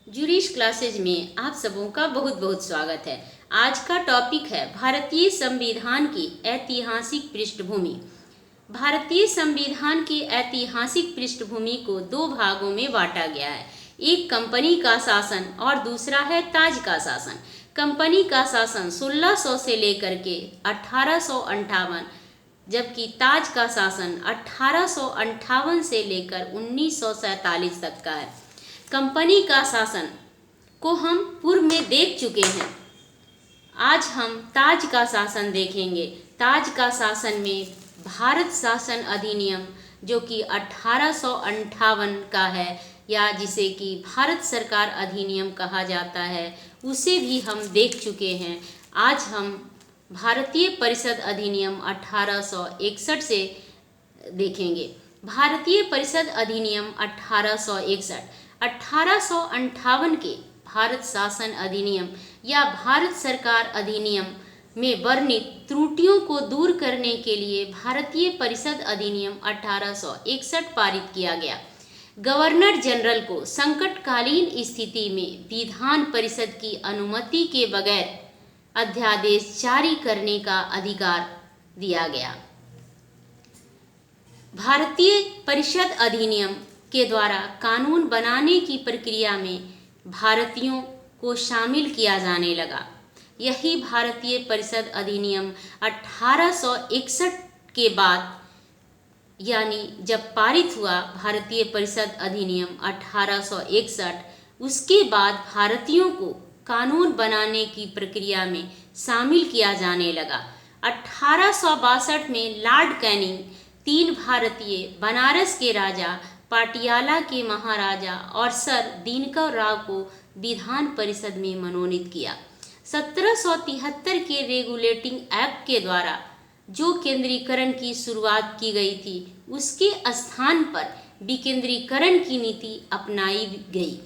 जूरिश classes में आप सबों का बहुत बहुत स्वागत है। आज का टॉपिक है भारतीय संविधान की ऐतिहासिक पृष्ठभूमि। भारतीय संविधान की ऐतिहासिक पृष्ठभूमि को दो भागों में बांटा गया है। एक कंपनी का शासन और दूसरा है ताज का शासन। कंपनी का शासन 1600 से लेकर के 1858, जबकि ताज का शासन 1858 से लेकर 1947 तक का है। कंपनी का शासन को हम पूर्व में देख चुके हैं। आज हम ताज का शासन देखेंगे। ताज का शासन में भारत शासन अधिनियम जो कि 1858 का है, या जिसे कि भारत सरकार अधिनियम कहा जाता है, उसे भी हम देख चुके हैं। आज हम भारतीय परिषद अधिनियम 1861 से देखेंगे। भारतीय परिषद अधिनियम 1858 के भारत शासन अधिनियम या भारत सरकार अधिनियम में वर्णित त्रुटियों को दूर करने के लिए भारतीय परिषद अधिनियम 1861 पारित किया गया। गवर्नर जनरल को संकटकालीन स्थिति में विधान परिषद की अनुमति के बगैर अध्यादेश जारी करने का अधिकार दिया गया। भारतीय परिषद अधिनियम के द्वारा कानून बनाने की प्रक्रिया में भारतीयों को शामिल किया जाने लगा। यही भारतीय परिषद अधिनियम 1861 के बाद, यानी जब पारित हुआ भारतीय परिषद अधिनियम 1861, उसके बाद भारतीयों को कानून बनाने की प्रक्रिया में शामिल किया जाने लगा। 1862 में लॉर्ड कैनिंग 3 भारतीय, बनारस के राजा, पाटियाला के महाराजा और सर दिनकर राव को विधान परिषद में मनोनीत किया। 1773 के रेगुलेटिंग एक्ट के द्वारा जो केंद्रीकरण की शुरुआत की गई थी, उसके स्थान पर विकेंद्रीकरण की नीति अपनाई गई।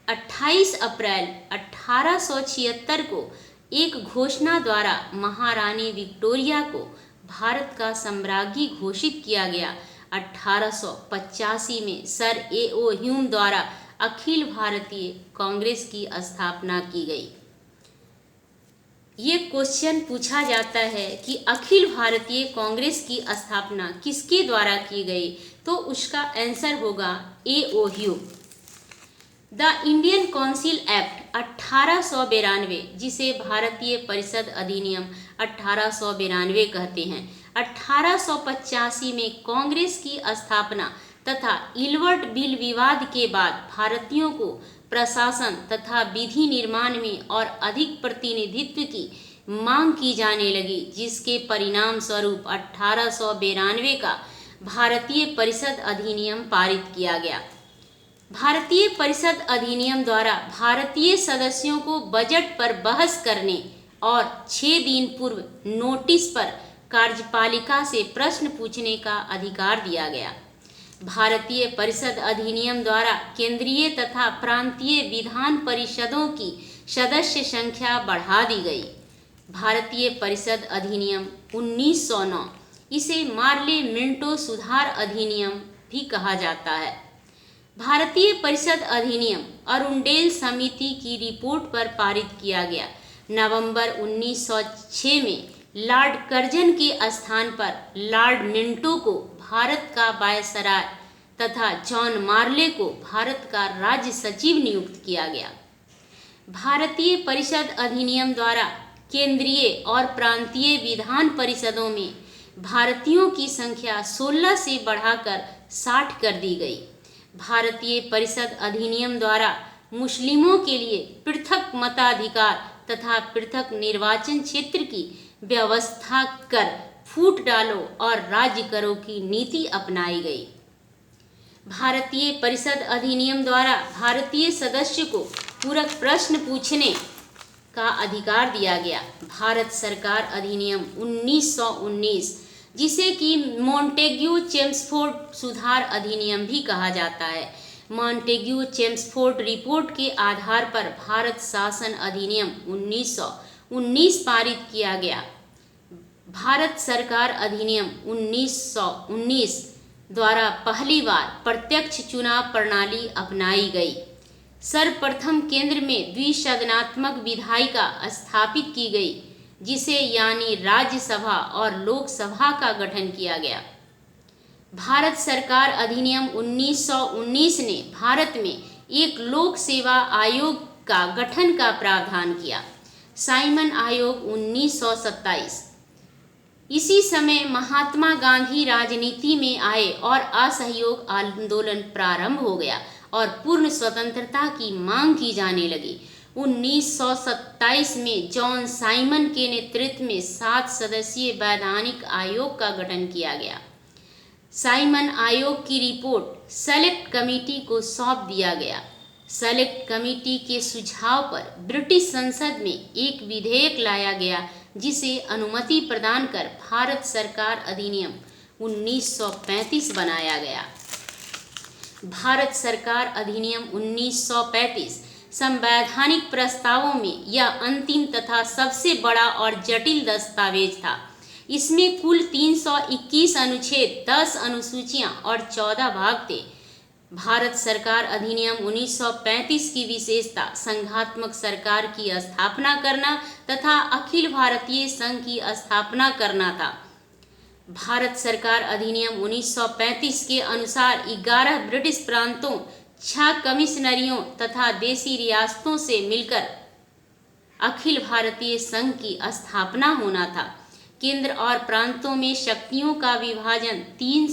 28 अप्रैल 1876 को एक घोषणा द्वारा महारानी विक्टोरिया को भारत का सम्राज्ञी घोषित किया गया। 1885 में सर A.O. ह्यूम द्वारा अखिल भारतीय कांग्रेस की स्थापना की गई। ये क्वेश्चन पूछा जाता है कि अखिल भारतीय कांग्रेस की स्थापना किसके द्वारा की गई, तो उसका आंसर होगा A.O. Hume. The Indian council act 1892, जिसे भारतीय परिषद अधिनियम 1892 कहते हैं, 1885 में कांग्रेस की स्थापना तथा इलवर्ट बिल विवाद के बाद भारतीयों को प्रशासन तथा विधि निर्माण में और अधिक प्रतिनिधित्व की मांग की जाने लगी, जिसके परिणाम स्वरूप 1892 का भारतीय परिषद अधिनियम पारित किया गया। भारतीय परिषद अधिनियम द्वारा भारतीय सदस्यों को बजट पर बहस करने और 6 दिन पूर्व नोटिस पर कार्यपालिका से प्रश्न पूछने का अधिकार दिया गया। भारतीय परिषद अधिनियम द्वारा केंद्रीय तथा प्रांतीय विधान परिषदों की सदस्य संख्या बढ़ा दी गई। भारतीय परिषद अधिनियम 1909, इसे मार्ले मिंटो सुधार अधिनियम भी कहा जाता है। भारतीय परिषद अधिनियम अरुंडेल समिति की रिपोर्ट पर पारित किया गया। नवंबर 1906 में लॉर्ड कर्जन के स्थान पर लॉर्ड मिंटो को भारत का वायसराय तथा जॉन मार्ले को भारत का राज्य सचिव नियुक्त किया गया। भारतीय परिषद अधिनियम द्वारा केंद्रीय और प्रांतीय विधान परिषदों में भारतीयों की संख्या 16 से बढ़ाकर 60 कर दी गई। भारतीय परिषद अधिनियम द्वारा मुस्लिमों के लिए पृथक मताधिकार तथा पृथक निर्वाचन क्षेत्र की व्यवस्था कर फूट डालो और राज्य करो की नीति अपनाई गई। भारतीय परिषद अधिनियम द्वारा भारतीय सदस्य को पूरक प्रश्न पूछने का अधिकार दिया गया। भारत सरकार अधिनियम 1919, जिसे कि मॉन्टेग्यू चेम्सफोर्ड सुधार अधिनियम भी कहा जाता है, मॉन्टेग्यू चेम्सफोर्ड रिपोर्ट के आधार पर भारत शासन अधिनियम 1919 पारित किया गया। भारत सरकार अधिनियम 1919 द्वारा पहली बार प्रत्यक्ष चुनाव प्रणाली अपनाई गई। सर्वप्रथम केंद्र में द्विसदनात्मक विधायिका स्थापित की गई, जिसे यानी राज्यसभा और लोकसभा का गठन किया गया। भारत सरकार अधिनियम 1919 ने भारत में एक लोक सेवा आयोग का गठन का प्रावधान किया। साइमन आयोग 1927। इसी समय महात्मा गांधी राजनीति में आए और असहयोग आंदोलन प्रारंभ हो गया और पूर्ण स्वतंत्रता की मांग की जाने लगी। 1927 में जॉन साइमन के नेतृत्व में 7 सदस्यीय वैधानिक आयोग का गठन किया गया। साइमन आयोग की रिपोर्ट सेलेक्ट कमेटी को सौंप दिया गया। सेलेक्ट कमेटी के सुझाव पर ब्रिटिश संसद में एक विधेयक लाया गया, जिसे अनुमति प्रदान कर भारत सरकार अधिनियम 1935 बनाया गया। भारत सरकार अधिनियम 1935 संवैधानिक प्रस्तावों में यह अंतिम तथा सबसे बड़ा और जटिल दस्तावेज था। इसमें कुल 321 अनुच्छेद, 10 अनुसूचियां और 14 भाग थे। भारत सरकार अधिनियम 1935 की विशेषता संघात्मक सरकार की स्थापना करना तथा अखिल भारतीय संघ की स्थापना करना था। भारत सरकार अधिनियम 1935 के अनुसार 11 ब्रिटिश प्रांतों, 6 कमिश्नरियों तथा देशी रियासतों से मिलकर अखिल भारतीय संघ की स्थापना होना था। केंद्र और प्रांतों में शक्तियों का विभाजन 3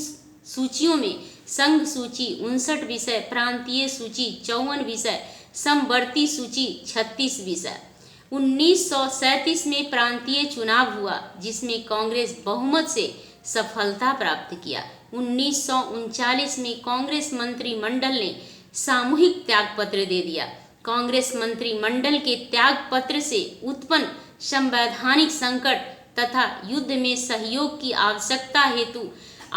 सूचियों में, संघ सूची 59 विषय, प्रांतीय सूची 54 विषय, समवर्ती सूची 36 विषय। 1937 में प्रांतीय चुनाव हुआ, जिसमें कांग्रेस बहुमत से सफलता प्राप्त किया। 1939 में कांग्रेस मंत्रिमंडल ने सामूहिक त्यागपत्र दे दिया। कांग्रेस मंत्रिमंडल के त्यागपत्र से उत्पन्न संवैधानिक संकट तथा युद्ध में सहयोग की आवश्यकता हेतु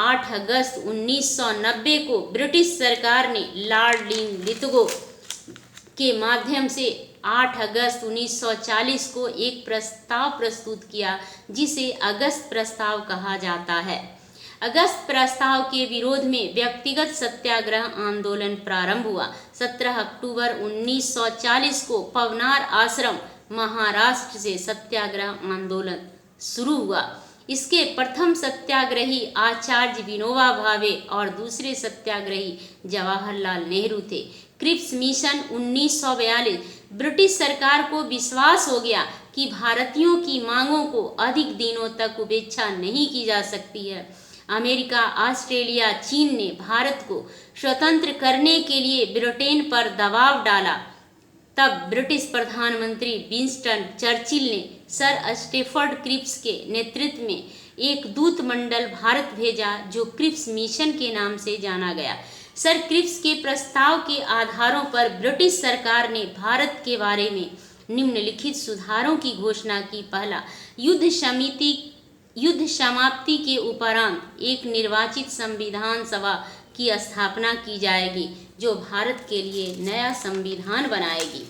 8 अगस्त 1990 को ब्रिटिश सरकार ने लॉर्ड लिथगो के माध्यम से 8 अगस्त 1940 को एक प्रस्ताव प्रस्तुत किया, जिसे अगस्त प्रस्ताव कहा जाता है। अगस्त प्रस्ताव के विरोध में व्यक्तिगत सत्याग्रह आंदोलन प्रारंभ हुआ। 17 अक्टूबर 1940 को पवनार आश्रम, महाराष्ट्र से सत्याग्रह आंदोलन शुरू हुआ। इसके प्रथम सत्याग्रही आचार्य विनोबा भावे और दूसरे सत्याग्रही जवाहरलाल नेहरू थे। Cripps mission 1942। ब्रिटिश सरकार को विश्वास हो गया कि भारतीयों की मांगों को अधिक दिनों तक उपेक्षा नहीं की जा सकती है। अमेरिका, ऑस्ट्रेलिया, चीन ने भारत को स्वतंत्र करने के लिए ब्रिटेन पर दबाव डाला। तब ब्रिटिश प्रधानमंत्री विंस्टन चर्चिल ने सर स्टेफर्ड क्रिप्स के नेतृत्व में एक दूत मंडल भारत भेजा, जो क्रिप्स मिशन के नाम से जाना गया। सर क्रिप्स के प्रस्ताव के आधारों पर ब्रिटिश सरकार ने भारत के बारे में निम्नलिखित सुधारों की घोषणा की। पहला, युद्ध समाप्ति के उपरांत एक निर्वाचित संविधान सभा की स्थापना की जाएगी, जो भारत के लिए नया संविधान बनाएगी।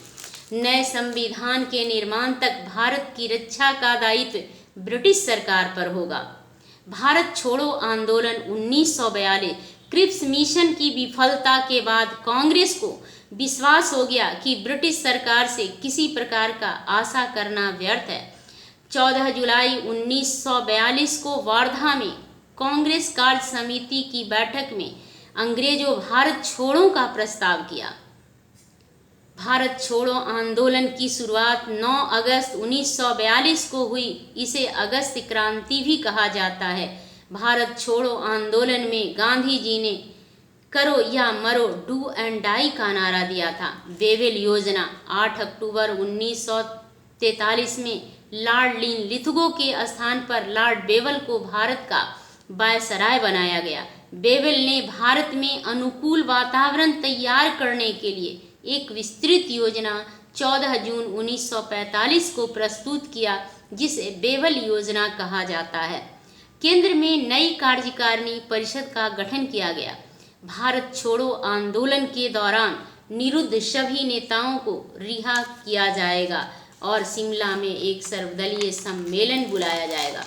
नए संविधान के निर्माण तक भारत की रक्षा का दायित्व ब्रिटिश सरकार पर होगा। भारत छोड़ो आंदोलन 1942। क्रिप्स मिशन की विफलता के बाद कांग्रेस को विश्वास हो गया कि ब्रिटिश सरकार से किसी प्रकार का आशा करना व्यर्थ है। 14 जुलाई 1942 को वर्धा में कांग्रेस कार्य समिति की बैठक में अंग्रेजों भारत छोड़ो का प्रस्ताव किया। भारत छोड़ो आंदोलन की शुरुआत 9 अगस्त 1942 को हुई। इसे अगस्त क्रांति भी कहा जाता है। भारत छोड़ो आंदोलन में गांधी जी ने करो या मरो, डू एंड डाई का नारा दिया था। वेवेल योजना 8 अक्टूबर 1943 में लॉर्ड लिथगो के स्थान पर लॉर्ड बेवल को भारत का वायसराय बनाया गया। बेवल ने भारत में अनुकूल वातावरण तैयार करने के लिए एक विस्तृत योजना 14 जून 1945 को प्रस्तुत किया, जिसे बेवल योजना कहा जाता है। केंद्र में नई कार्यकारिणी परिषद का गठन किया गया। भारत छोड़ो आंदोलन के दौरान निरुद्ध सभी नेताओं को रिहा किया जाएगा और शिमला में एक सर्वदलीय सम्मेलन बुलाया जाएगा।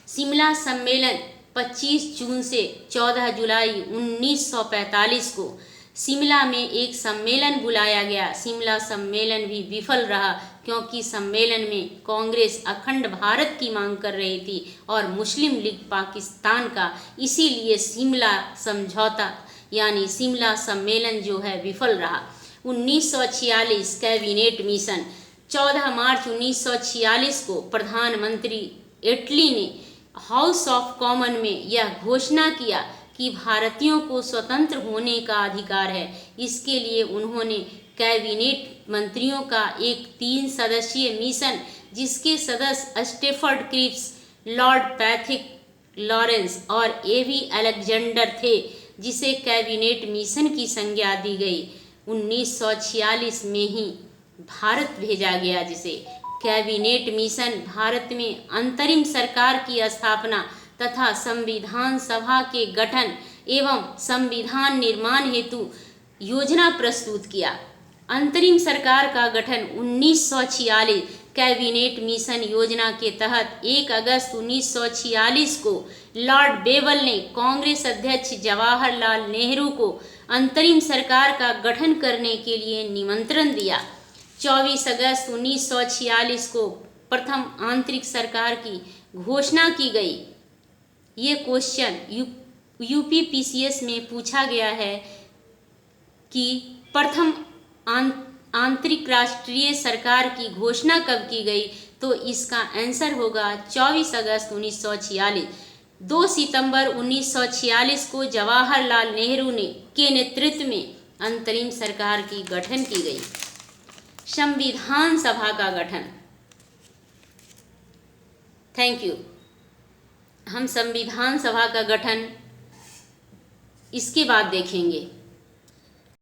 शिमला सम्मेलन 25 जून से 14 जुलाई 1945 को शिमला में एक सम्मेलन बुलाया गया। शिमला सम्मेलन भी विफल रहा क्योंकि सम्मेलन में कांग्रेस अखंड भारत की मांग कर रही थी और मुस्लिम लीग पाकिस्तान का, इसीलिए शिमला समझौता यानी शिमला सम्मेलन जो है विफल रहा। 1946 कैबिनेट मिशन। 14 मार्च 1946 को प्रधानमंत्री एटली ने हाउस ऑफ कॉमन में यह घोषणा किया कि भारतीयों को स्वतंत्र होने का अधिकार है। इसके लिए उन्होंने कैबिनेट मंत्रियों का एक 3 सदस्यीय मिशन, जिसके सदस्य Stafford Cripps, Lord Pethick Lawrence और एवी अलेक्जेंडर थे, जिसे कैबिनेट मिशन की संज्ञा दी गई। 1946 में ही भारत भेजा गया, जिसे कैबिनेट मिशन भारत में अंतरिम सरकार की स्थापना तथा संविधान सभा के गठन एवं संविधान निर्माण हेतु योजना प्रस्तुत किया। अंतरिम सरकार का गठन 1946 कैबिनेट मिशन योजना के तहत 1 अगस्त 1946 को लॉर्ड बेवल ने कांग्रेस अध्यक्ष जवाहरलाल नेहरू को अंतरिम सरकार का गठन करने के लिए निमंत्रण दिया। 24 अगस्त 1946 को प्रथम आंतरिक सरकार की घोषणा की गई। ये क्वेश्चन यूपीपीसीएस में पूछा गया है कि प्रथम आंतरिक राष्ट्रीय सरकार की घोषणा कब की गई, तो इसका आंसर होगा 24 अगस्त 1946। 2 सितंबर 1946 को जवाहरलाल नेहरू के नेतृत्व में अंतरिम सरकार की गठन की गई। संविधान सभा का गठन। Thank you. हम संविधान सभा का गठन इसके बाद देखेंगे।